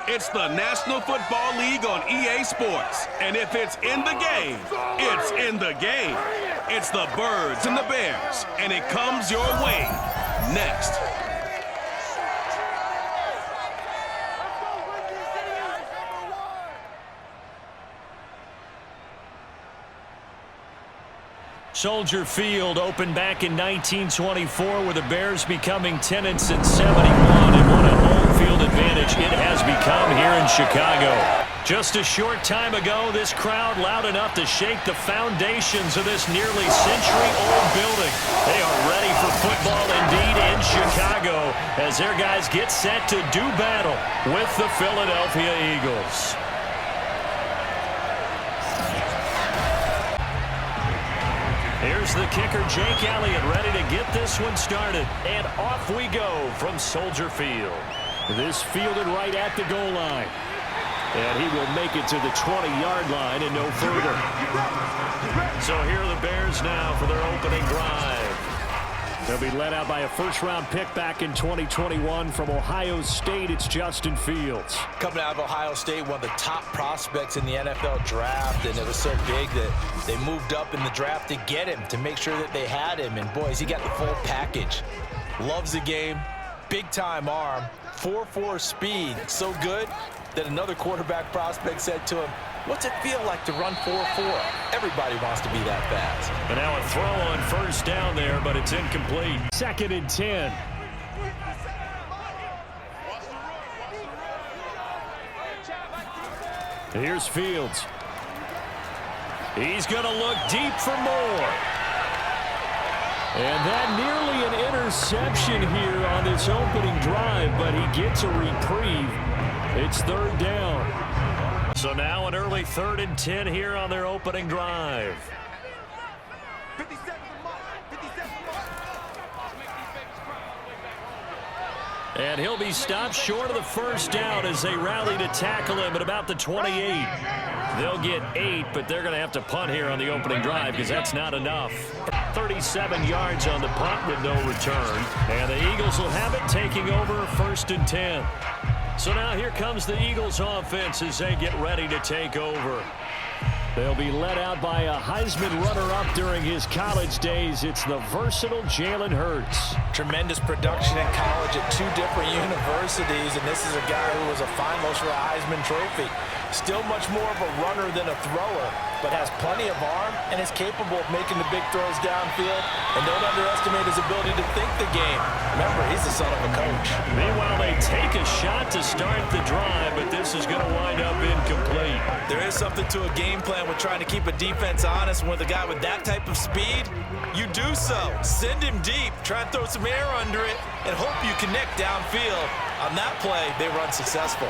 It's the National Football League on EA Sports. And if it's in the game, it's in the game. It's the Birds and the Bears, and it comes your way next. Soldier Field opened back in 1924 with the Bears becoming 10-71 and what a home field advantage it has become here in Chicago. Just a short time ago, this crowd loud enough to shake the foundations of this nearly century-old building. They are ready for football indeed in Chicago as their guys get set to do battle with the Philadelphia Eagles. Here's the kicker, Jake Elliott, ready to get this one started. And off we go from Soldier Field. This fielded right at the goal line. And he will make it to the 20-yard line and no further. So here are the Bears now for their opening drive. They'll be led out by a first-round pick back in 2021 from Ohio State. It's Justin Fields. Coming out of Ohio State, one of the top prospects in the NFL draft, and it was so big that they moved up in the draft to get him, to make sure that they had him. And, boys, he got the full package. Loves the game, big-time arm, 4.4 speed, so good that another quarterback prospect said to him, "What's it feel like to run 4.4? Everybody wants to be that fast." And now a throw on first down there, but it's incomplete. 2nd and 10. Here's Fields. He's going to look deep for more. And that nearly an interception here on this opening drive, but he gets a reprieve. It's 3rd down. So now an early 3rd and 10 here on their opening drive. And he'll be stopped short of the first down as they rally to tackle him at about the 28. They'll get 8, but they're going to have to punt here on the opening drive because that's not enough. 37 yards on the punt with no return. And the Eagles will have it taking over 1st and 10. So now here comes the Eagles offense as they get ready to take over. They'll be led out by a Heisman runner-up during his college days. It's the versatile Jalen Hurts. Tremendous production in college at 2 different universities, and this is a guy who was a finalist for a Heisman Trophy. Still much more of a runner than a thrower, but has plenty of arm and is capable of making the big throws downfield. And don't underestimate his ability to think the game. Remember, he's the son of a coach. Meanwhile, they take a shot to start the drive, but this is going to wind up incomplete. There is something to a game plan with trying to keep a defense honest. With a guy with that type of speed, you do so. Send him deep, try and throw some air under it, and hope you connect downfield. On that play, they run successful.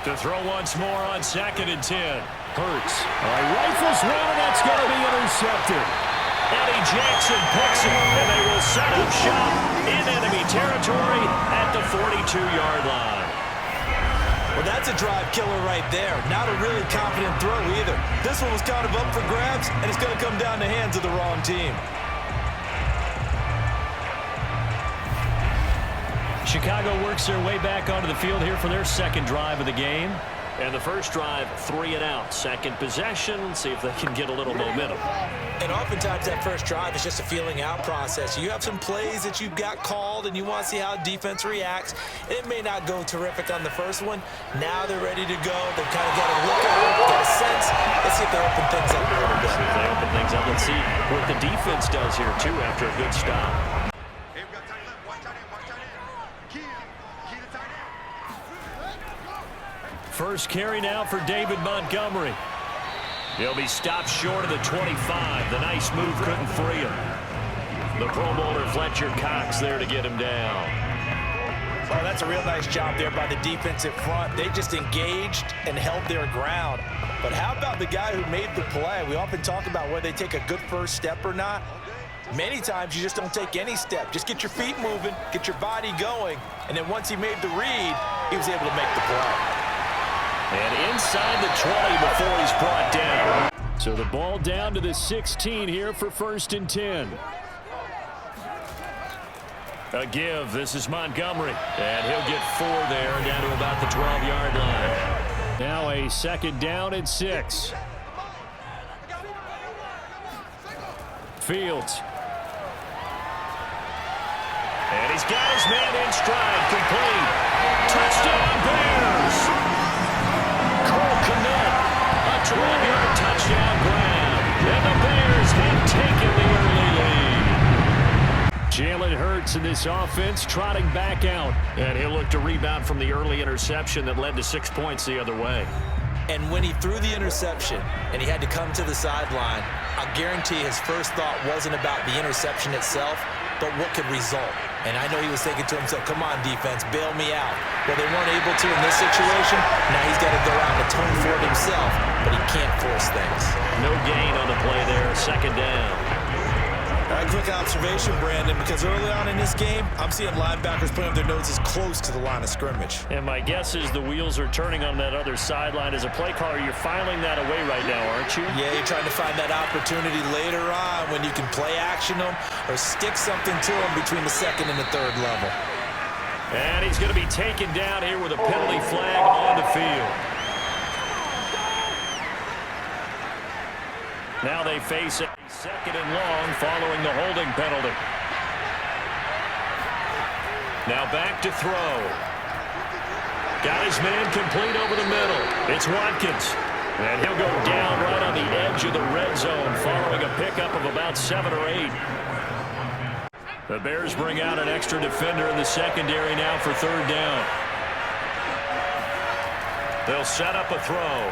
To throw once more on 2nd and 10. Hurts. Rifles one, and that's going to be intercepted. Eddie Jackson picks it, and they will set up shop in enemy territory at the 42-yard line. Well, that's a drive killer right there. Not a really confident throw either. This one was kind of up for grabs, and it's going to come down the hands of the wrong team. Chicago works their way back onto the field here for their 2nd drive of the game. And the first drive, 3 and out. 2nd possession. Let's see if they can get a little momentum. And oftentimes that first drive is just a feeling out process. You have some plays that you've got called and you want to see how defense reacts. It may not go terrific on the first one. Now they're ready to go. They've kind of got a look at it, got a sense. Let's see if they open things up a little bit. See if they open things up. Let's see what the defense does here, too, after a good stop. First carry now for David Montgomery. He'll be stopped short of the 25. The nice move couldn't free him. The Pro Bowler Fletcher Cox there to get him down. Oh, that's a real nice job there by the defensive front. They just engaged and held their ground. But how about the guy who made the play? We often talk about whether they take a good first step or not. Many times you just don't take any step. Just get your feet moving, get your body going, and then once he made the read, he was able to make the play. And inside the 20 before he's brought down. So the ball down to the 16 here for 1st and 10. A give. This is Montgomery. And he'll get 4 there, down to about the 12-yard line. Now a second down and 6. Fields. And he's got his man in stride. Complete. Touchdown, Bears. Cole Kmet. A 12-yard touchdown grab. And the Bears have taken the early lead. Jalen Hurts in this offense trotting back out. And he'll look to rebound from the early interception that led to 6 points the other way. And when he threw the interception and he had to come to the sideline, I guarantee his first thought wasn't about the interception itself, but what could result. And I know he was thinking to himself, come on, defense, bail me out. Well, they weren't able to in this situation. Now he's got to go out and atone for it himself, but he can't force things. No gain on the play there, second down. A quick observation, Brandon, because early on in this game, I'm seeing linebackers putting up their noses close to the line of scrimmage. And my guess is the wheels are turning on that other sideline. As a play caller, you're filing that away right now, aren't you? Yeah, you're trying to find that opportunity later on when you can play action them or stick something to them between the second and the third level. And he's going to be taken down here with a penalty flag on the field. Now they face a second and long following the holding penalty. Now back to throw. Got his man complete over the middle. It's Watkins. And he'll go down right on the edge of the red zone following a pickup of about 7 or 8. The Bears bring out an extra defender in the secondary now for third down. They'll set up a throw.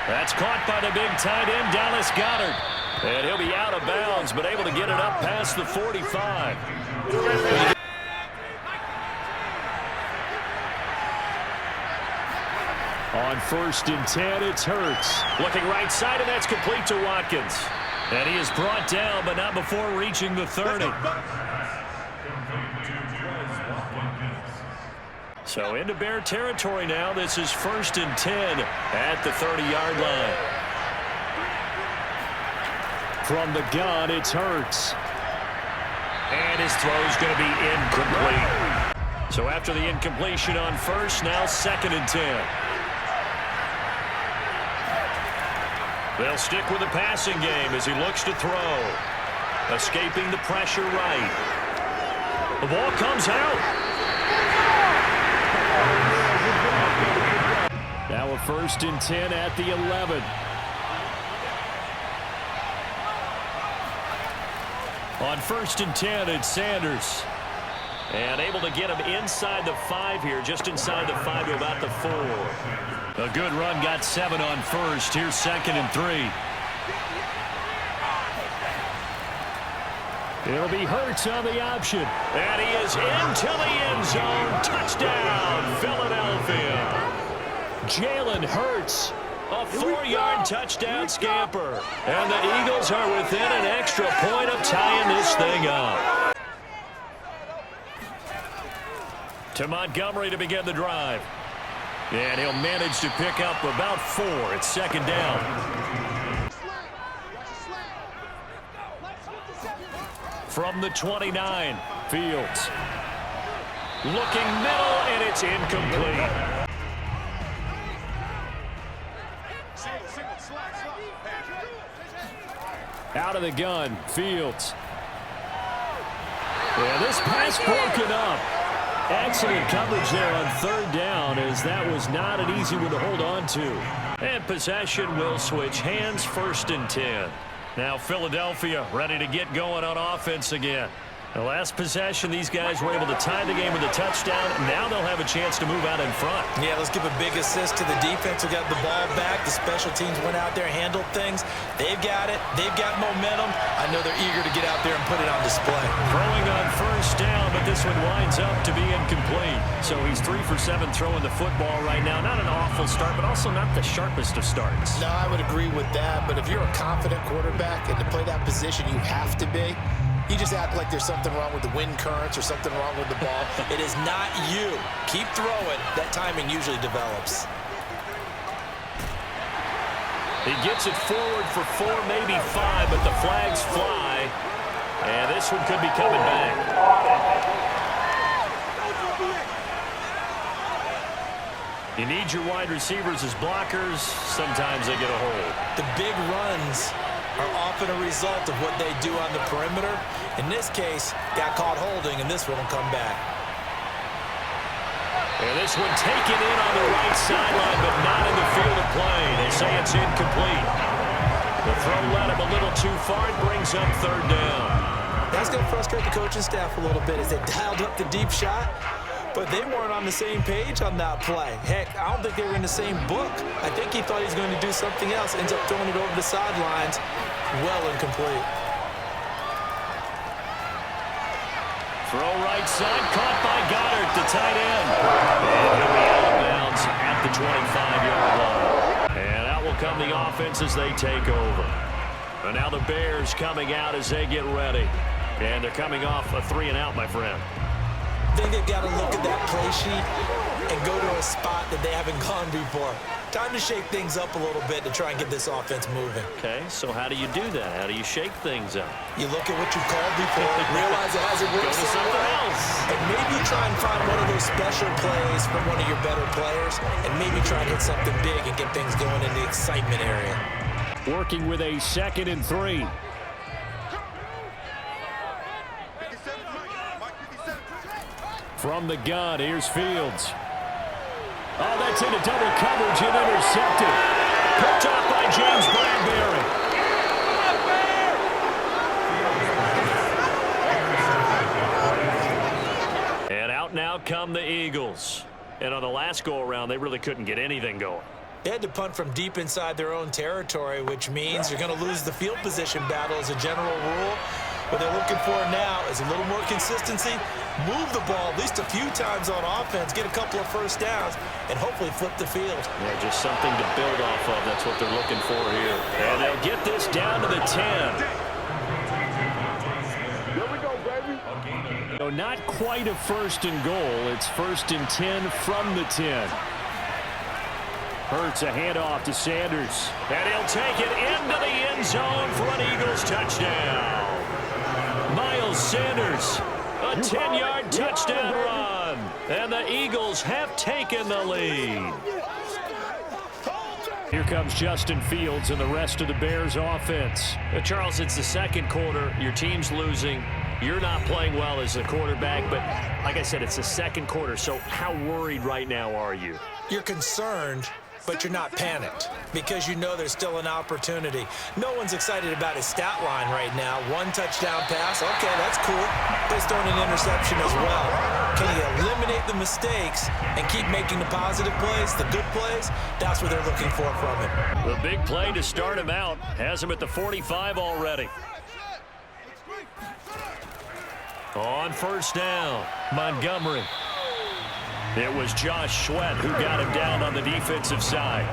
That's caught by the big tight end, Dallas Goedert. And he'll be out of bounds, but able to get it up past the 45. On 1st and 10, it's Hurts. Looking right side, and that's complete to Watkins. And he is brought down, but not before reaching the 30. So into Bear territory now. This is 1st and 10 at the 30-yard line. From the gun, it's Hurts. And his throw's going to be incomplete. So after the incompletion on 1st, now 2nd and 10. They'll stick with the passing game as he looks to throw. Escaping the pressure right. The ball comes out. Now a 1st and 10 at the 11. On 1st and 10, it's Sanders. And able to get him inside the 5 here, just inside the 5 to about the 4. A good run, got 7 on 1st. Here's 2nd and 3. It'll be Hurts on the option. And he is into the end zone. Touchdown, Philadelphia. Jalen Hurts, a 4-yard touchdown scamper. And the Eagles are within an extra point of tying this thing up. To Montgomery to begin the drive. And he'll manage to pick up about 4. It's 2nd down. From the 29, Fields. Looking middle, and it's incomplete. Out of the gun, Fields. And this pass broken up. Excellent coverage there on 3rd down, as that was not an easy one to hold on to. And possession will switch hands, 1st and 10. Now Philadelphia ready to get going on offense again. The last possession, these guys were able to tie the game with a touchdown. Now they'll have a chance to move out in front. Yeah, let's give a big assist to the defense who got the ball back. The special teams went out there, handled things. They've got it. They've got momentum. I know they're eager to get out there and put it on display. Throwing on 1st down, but this one winds up to be incomplete. So he's 3 for 7 throwing the football right now. Not an awful start, but also not the sharpest of starts. No, I would agree with that. But if you're a confident quarterback and to play that position, you have to be. You just act like there's something wrong with the wind currents or something wrong with the ball. It is not you. Keep throwing. That timing usually develops. He gets it forward for 4, maybe 5, but the flags fly. And this one could be coming back. You need your wide receivers as blockers. Sometimes they get a hold. The big runs are often a result of what they do on the perimeter. In this case, got caught holding, and this one will come back. And this one taken in on the right sideline, but not in the field of play. They say it's incomplete. The throw led him a little too far. It brings up third down. That's going to frustrate the coaching staff a little bit as they dialed up the deep shot, but they weren't on the same page on that play. Heck, I don't think they were in the same book. I think he thought he was going to do something else, ends up throwing it over the sidelines. Well incomplete. Throw right side, caught by Goddard, the tight end. And he'll be out of bounds at the 25-yard line. And out will come the offense as they take over. And now the Bears coming out as they get ready. And they're coming off a 3-and-out, my friend. I think they've got to look at that play sheet and go to a spot that they haven't gone before. Time to shake things up a little bit to try and get this offense moving. Okay, so how do you do that? How do you shake things up? You look at what you called before, realize it hasn't worked. Go to something else. And maybe try and find one of those special plays from one of your better players, and maybe try and hit something big and get things going in the excitement area. Working with a 2nd and 3. From the gun, here's Fields. Oh, that's into double coverage and intercepted. Picked off by James Bradbury. And out now come the Eagles. And on the last go-around, they really couldn't get anything going. They had to punt from deep inside their own territory, which means you're going to lose the field position battle as a general rule. What they're looking for now is a little more consistency, move the ball at least a few times on offense, get a couple of first downs, and hopefully flip the field. Yeah, just something to build off of. That's what they're looking for here. And they'll get this down to the 10. Here we go, baby. So not quite a 1st and goal. It's 1st and 10 from the 10. Hurts a handoff to Sanders. And he'll take it into the end zone for an Eagles touchdown. Miles Sanders, a 10-yard touchdown run. And the Eagles have taken the lead. Here comes Justin Fields and the rest of the Bears offense. Charles, it's the second quarter. Your team's losing. You're not playing well as a quarterback, but like I said, it's the second quarter. So how worried right now are you? You're concerned, but you're not panicked because you know there's still an opportunity. No one's excited about his stat line right now. 1 touchdown pass, okay, that's cool. But he's throwing an interception as well. Can he eliminate the mistakes and keep making the positive plays, the good plays? That's what they're looking for from him. The big play to start him out has him at the 45 already. On 1st down, Montgomery. It was Josh Sweat who got him down on the defensive side.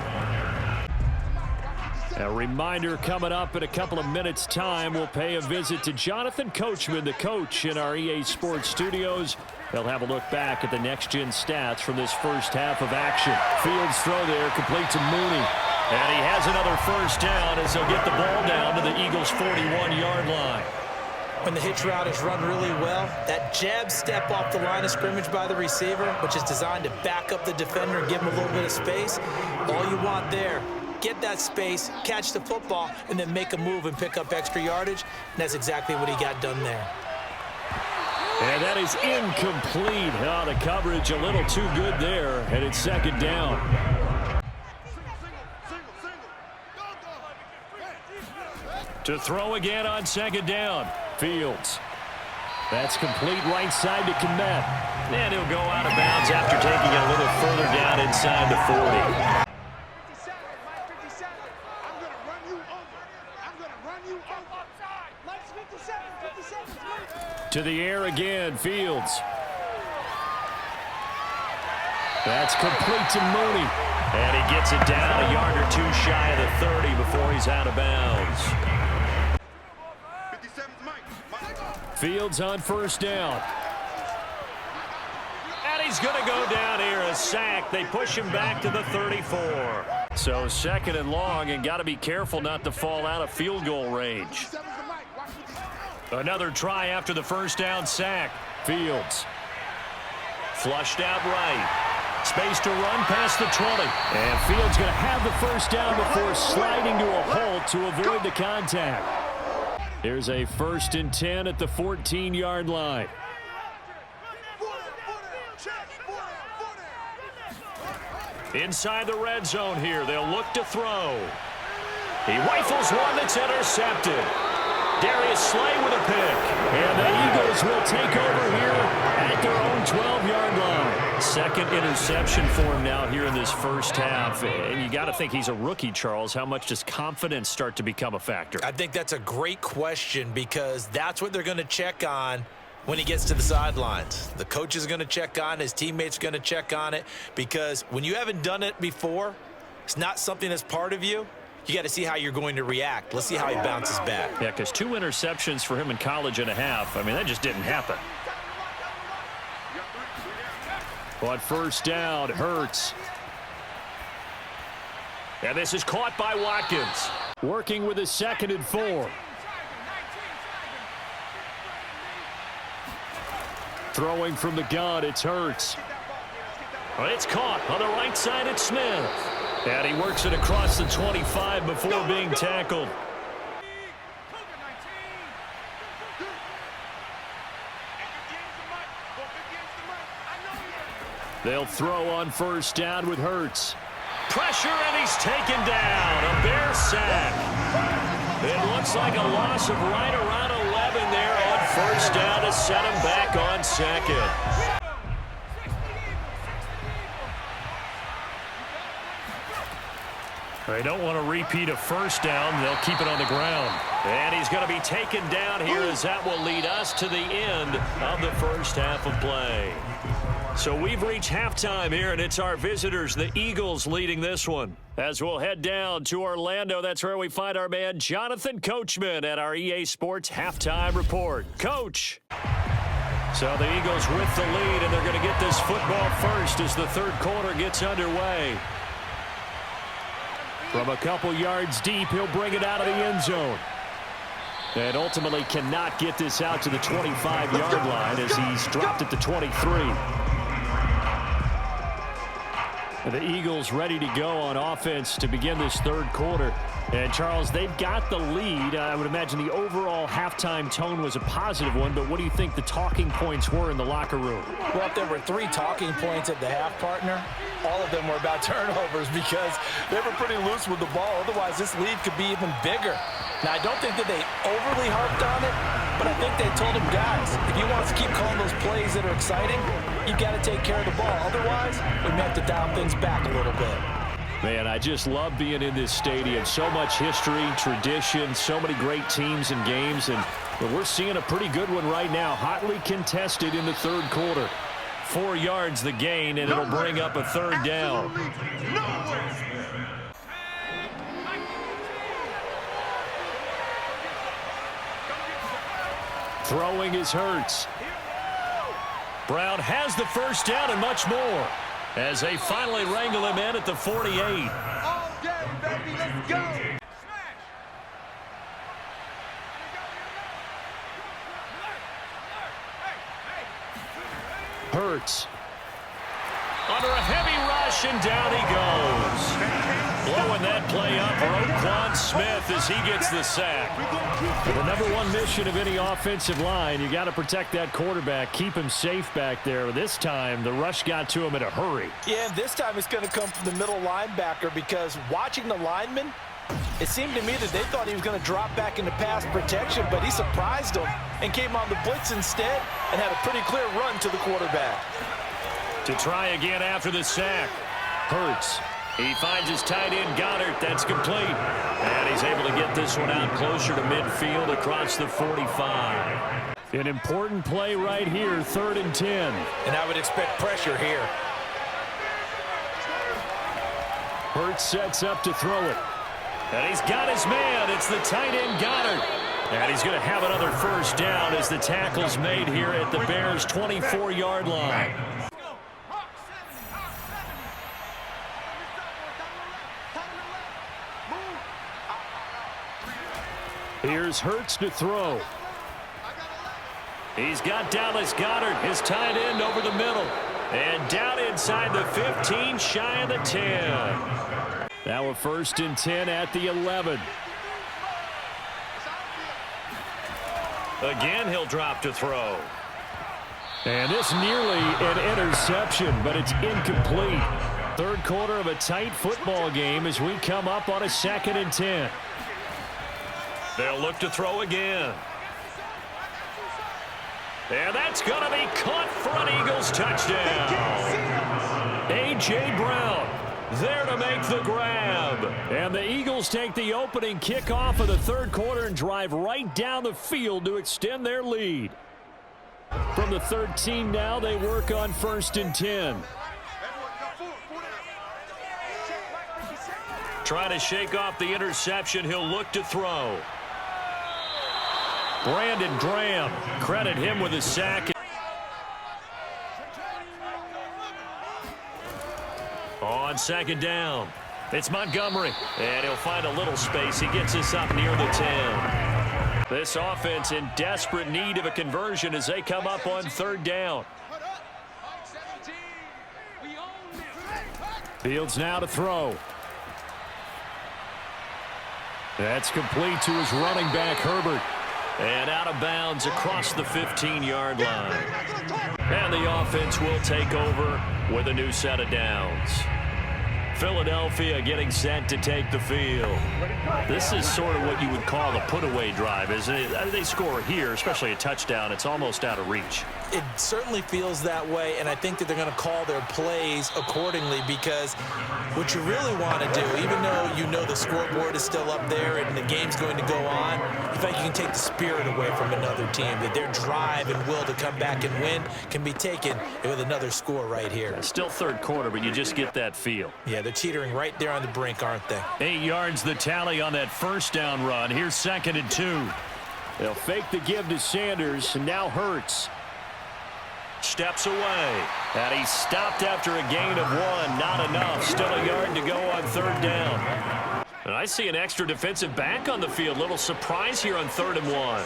A reminder coming up in a couple of minutes' time. We'll pay a visit to Jonathan Coachman, the coach in our EA Sports studios. They'll have a look back at the next-gen stats from this first half of action. Fields throw there, complete to Mooney. And he has another 1st down as they'll get the ball down to the Eagles' 41-yard line. When the hitch route is run really well, that jab step off the line of scrimmage by the receiver, which is designed to back up the defender and give him a little bit of space, all you want there, get that space, catch the football, and then make a move and pick up extra yardage. And that's exactly what he got done there. And that is incomplete. Oh, the coverage a little too good there, and it's 2nd down. To throw again on 2nd down. Fields. That's complete right side to Kmet. And he'll go out of bounds after taking it a little further down inside the 40. To the air again, Fields. That's complete to Mooney. And he gets it down a yard or two shy of the 30 before he's out of bounds. Fields on 1st down. And he's going to go down here, a sack. They push him back to the 34. So 2nd and long, and got to be careful not to fall out of field goal range. Another try after the first down sack. Fields. Flushed out right. Space to run past the 20. And Fields going to have the first down before sliding to a halt to avoid the contact. Here's a 1st and 10 at the 14-yard line. Inside the red zone here. They'll look to throw. He rifles one that's intercepted. Darius Slay with a pick. And the Eagles will take over here at their own 12-yard line. Second interception for him now here in this first half. And you got to think he's a rookie, Charles. How much does confidence start to become a factor? I think that's a great question because that's what they're going to check on when he gets to the sidelines. The coach is going to check on, his teammates are going to check on it, because when you haven't done it before, it's not something that's part of you. You got to see how you're going to react. Let's see how he bounces back. Yeah, because 2 interceptions for him in college and a half. I mean, that just didn't happen. On first down, Hurts. And this is caught by Watkins. Working with his 2nd and 4. Throwing from the gun, it's Hurts. Well, it's caught on the right side, it's Smith. And he works it across the 25 before being tackled. They'll throw on first down with Hurts. Pressure, and he's taken down. A Bear sack. It looks like a loss of right around 11 there on first down to set him back on 2nd. They don't want to repeat a first down. They'll keep it on the ground. And he's going to be taken down here as that will lead us to the end of the first half of play. So we've reached halftime here, and it's our visitors, the Eagles, leading this one. As we'll head down to Orlando, that's where we find our man Jonathan Coachman at our EA Sports Halftime Report. Coach. So the Eagles with the lead, and they're going to get this football first as the third quarter gets underway. From a couple yards deep, he'll bring it out of the end zone. And ultimately cannot get this out to the 25-yard line as he's dropped at the 23. The Eagles ready to go on offense to begin this third quarter. And, Charles, they've got the lead. I would imagine the overall halftime tone was a positive one, but what do you think the talking points were in the locker room? Well, if there were 3 talking points at the half, partner, all of them were about turnovers because they were pretty loose with the ball. Otherwise, this lead could be even bigger. Now, I don't think that they overly harped on it, but I think they told them, guys, if you want us to keep calling those plays that are exciting, you've got to take care of the ball. Otherwise, we may have to dial things back a little bit. Man, I just love being in this stadium. So much history, tradition, so many great teams and games, and we're seeing a pretty good one right now. Hotly contested in the third quarter. 4 yards the gain, and it'll bring up a third down. Throwing is Hurts. Brown has the first down and much more as they finally wrangle him in at the 48. All day, baby, let's go. Hurts. Under a heavy rush, and down he goes. Blowing that play up, Roquan Smith as he gets the sack. The number one mission of any offensive line, you got to protect that quarterback, keep him safe back there. This time, the rush got to him in a hurry. Yeah, this time it's going to come from the middle linebacker because watching the lineman, it seemed to me that they thought he was going to drop back into pass protection, but he surprised them and came on the blitz instead and had a pretty clear run to the quarterback. To try again after the sack, Hurts. He finds his tight end, Goddard. That's complete. And he's able to get this one out closer to midfield across the 45. An important play right here, 3rd and 10. And I would expect pressure here. Hurts sets up to throw it. And he's got his man. It's the tight end, Goddard. And he's going to have another first down as the tackle's made here at the Bears' 24-yard line. Here's Hurts to throw. He's got Dallas Goedert, his tight end, over the middle. And down inside the 15, shy of the 10. Now a 1st and 10 at the 11. Again, he'll drop to throw. And this nearly an interception, but it's incomplete. 3rd quarter of a tight football game as we come up on a 2nd and 10. They'll look to throw again. And that's going to be caught for an Eagles touchdown. A.J. Brown there to make the grab. And the Eagles take the opening kickoff of the 3rd quarter and drive right down the field to extend their lead. From the 13 now, they work on 1st and 10. Trying to shake off the interception, he'll look to throw. Brandon Graham, credit him with a sack. On 2nd down, it's Montgomery, and he'll find a little space. He gets us up near the 10. This offense in desperate need of a conversion as they come up on 3rd down. Fields now to throw. That's complete to his running back, Herbert. And out of bounds across the 15-yard line. And the offense will take over with a new set of downs. Philadelphia getting set to take the field. This is sort of what you would call a put-away drive, isn't it? They score here, especially a touchdown. It's almost out of reach. It certainly feels that way, and I think that they're going to call their plays accordingly, because what you really want to do, even though you know the scoreboard is still up there and the game's going to go on, you think you can take the spirit away from another team, that their drive and will to come back and win can be taken with another score right here. It's still 3rd quarter, but you just get that feel. Yeah, they're teetering right there on the brink, aren't they? 8 yards the tally on that 1st down run. Here's 2nd and 2. They'll fake the give to Sanders, and now Hurts. Steps away, and he's stopped after a gain of 1. Not enough. Still a yard to go on 3rd down. And I see an extra defensive back on the field. Little surprise here on 3rd and 1.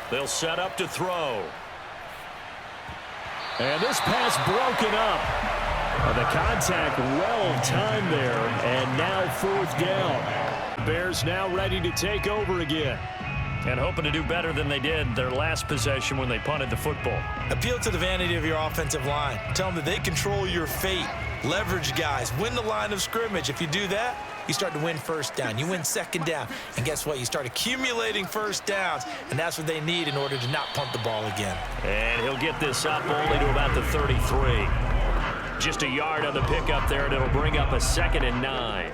They'll set up to throw. And this pass broken up. The contact well timed there, and now 4th down. Bears now ready to take over again. And hoping to do better than they did their last possession when they punted the football. Appeal to the vanity of your offensive line. Tell them that they control your fate. Leverage guys. Win the line of scrimmage. If you do that, you start to win 1st down. You win 2nd down. And guess what? You start accumulating 1st downs. And that's what they need in order to not punt the ball again. And he'll get this up only to about the 33. Just a yard on the pickup there, and it'll bring up a 2nd and 9.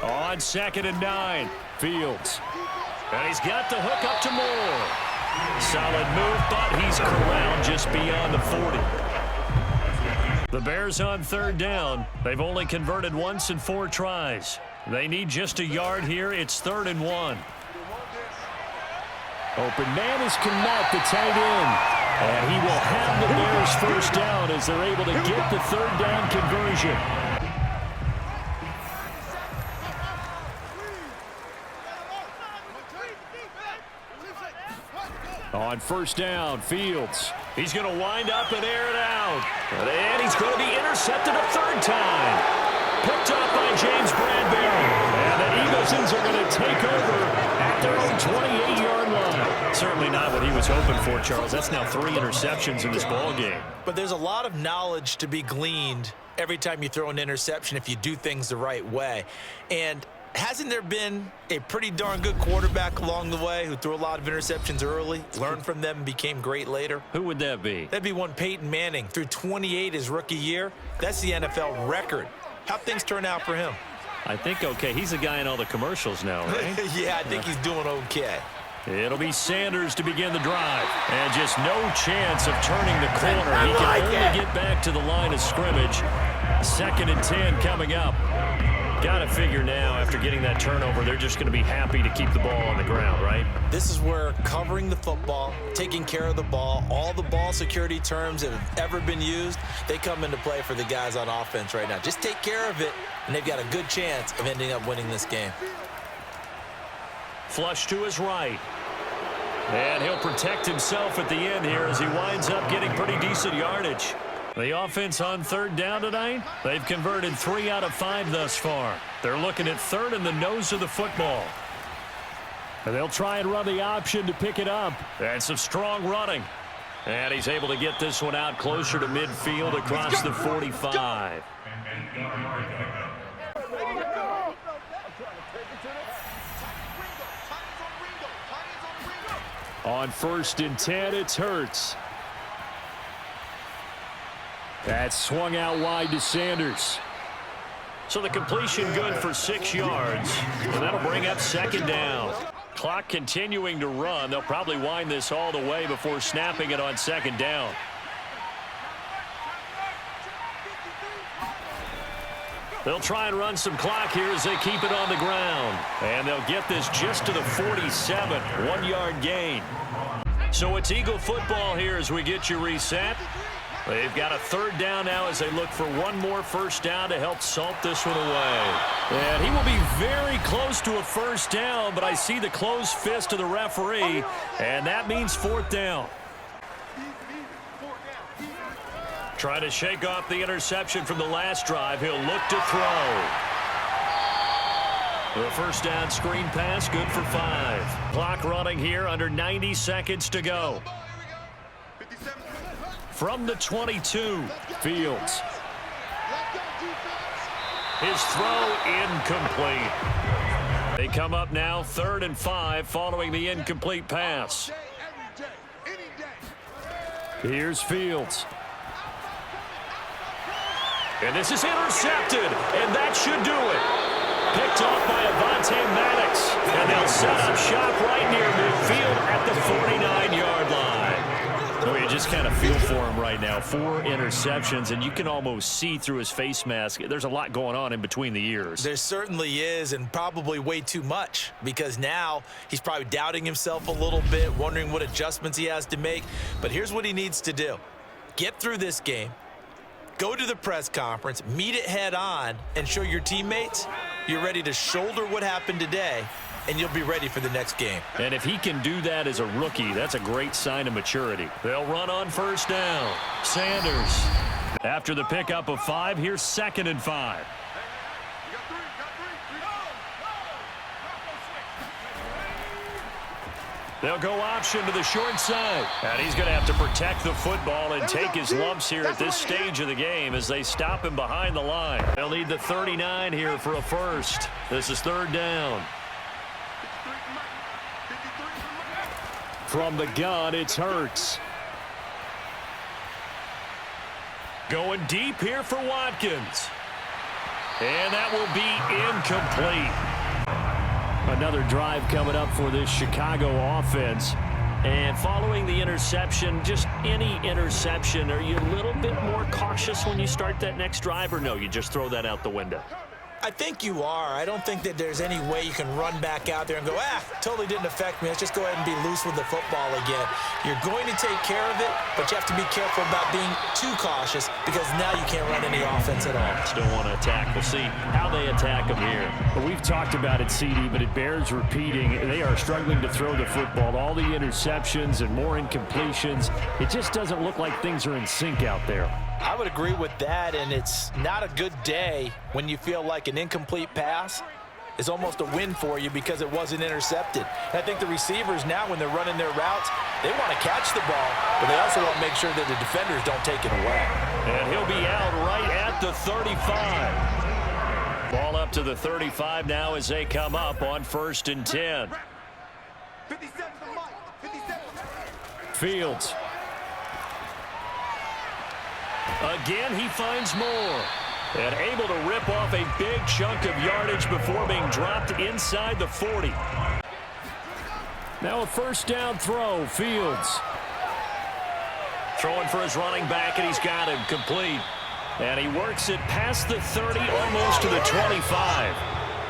On 2nd and 9, Fields. And he's got the hook up to Moore. Solid move, but he's corralled just beyond the 40. The Bears on 3rd down. They've only converted once in 4 tries. They need just a yard here. It's 3rd and 1. Open man is Kmet, the tight end. And he will have the Bears 1st down as they're able to get the 3rd down conversion. On 1st down, Fields. He's going to wind up and air it out. And he's going to be intercepted a 3rd time. Picked up by James Bradbury. And the Eaglesons are going to take over at their own 28-yard line. Certainly not what he was hoping for, Charles. That's now 3 interceptions in this ball game. But there's a lot of knowledge to be gleaned every time you throw an interception if you do things the right way. And hasn't there been a pretty darn good quarterback along the way who threw a lot of interceptions early, learned from them, and became great later? Who would that be? That'd be one Peyton Manning. Threw 28 his rookie year. That's the NFL record. How'd things turn out for him? I think okay. He's the guy in all the commercials now, right? Yeah, I think he's doing okay. It'll be Sanders to begin the drive. And just no chance of turning the corner. He can only get back to the line of scrimmage. 2nd and 10 coming up. Got to figure now, after getting that turnover, they're just going to be happy to keep the ball on the ground, right? This is where covering the football, taking care of the ball, all the ball security terms that have ever been used, they come into play for the guys on offense right now. Just take care of it, and they've got a good chance of ending up winning this game. Flush to his right. And he'll protect himself at the end here as he winds up getting pretty decent yardage. The offense on third down tonight, they've converted 3 out of 5 thus far. They're looking at third in the nose of the football. And they'll try and run the option to pick it up. And some strong running. And he's able to get this one out closer to midfield across the 45. On 1st and 10, it's Hurts. That's swung out wide to Sanders. So the completion good for 6 yards. And that'll bring up 2nd down. Clock continuing to run. They'll probably wind this all the way before snapping it on 2nd down. They'll try and run some clock here as they keep it on the ground. And they'll get this just to the 47. 1-yard gain. So it's Eagle football here as we get you reset. They've got a 3rd down now as they look for one more 1st down to help salt this one away. And he will be very close to a 1st down, but I see the closed fist of the referee, and that means 4th down. Trying to shake off the interception from the last drive. He'll look to throw. The 1st down screen pass, good for 5. Clock running here, under 90 seconds to go. From the 22, Fields. His throw incomplete. They come up now 3rd and 5 following the incomplete pass. Here's Fields. And this is intercepted, and that should do it. Picked off by Avonte Maddox, and they'll set up shop right near midfield at the 49-yard line. Oh, you just kind of feel for him right now. 4 interceptions, and you can almost see through his face mask. There's a lot going on in between the ears. There certainly is, and probably way too much, because now he's probably doubting himself a little bit, wondering what adjustments he has to make. But here's what he needs to do. Get through this game, go to the press conference, meet it head on, and show your teammates you're ready to shoulder what happened today, and you'll be ready for the next game. And if he can do that as a rookie, that's a great sign of maturity. They'll run on 1st down. Sanders. After the pickup of 5, here's 2nd and 5. They'll go option to the short side. And he's going to have to protect the football and take his lumps here at this stage of the game as they stop him behind the line. They'll need the 39 here for a 1st. This is 3rd down. From the gun, it's Hurts. Going deep here for Watkins. And that will be incomplete. Another drive coming up for this Chicago offense. And following the interception, just any interception, are you a little bit more cautious when you start that next drive, or no, you just throw that out the window? I think you are. I don't think that there's any way you can run back out there and go, totally didn't affect me. Let's just go ahead and be loose with the football again. You're going to take care of it, but you have to be careful about being too cautious because now you can't run any offense at all. Still want to attack. We'll see how they attack them here. Well, we've talked about it, CD, but it bears repeating. They are struggling to throw the football. All the interceptions and more incompletions. It just doesn't look like things are in sync out there. I would agree with that, and it's not a good day when you feel like an incomplete pass is almost a win for you because it wasn't intercepted. And I think the receivers now, when they're running their routes, they want to catch the ball, but they also want to make sure that the defenders don't take it away. And he'll be out right at the 35. Ball up to the 35 now as they come up on 1st and 10. Fields. Again, he finds more. And able to rip off a big chunk of yardage before being dropped inside the 40. Now a 1st down throw, Fields. Throwing for his running back, and he's got him complete. And he works it past the 30, almost to the 25.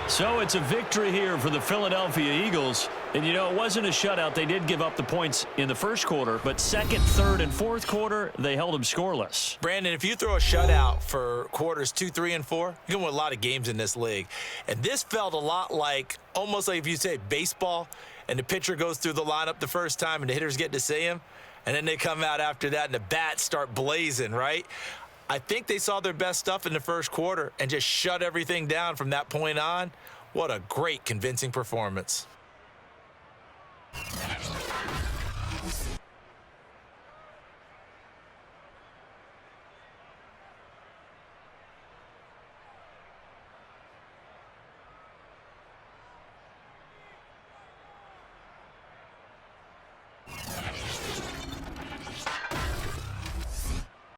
So it's a victory here for the Philadelphia Eagles. And, you know, it wasn't a shutout. They did give up the points in the first quarter, but second, third, and fourth quarter, they held them scoreless. Brandon, if you throw a shutout for quarters 2, 3, and 4, you're going to win a lot of games in this league. And this felt a lot like, almost like if you say baseball, and the pitcher goes through the lineup the first time and the hitters get to see him, and then they come out after that and the bats start blazing, right? I think they saw their best stuff in the first quarter and just shut everything down from that point on. What a great, convincing performance.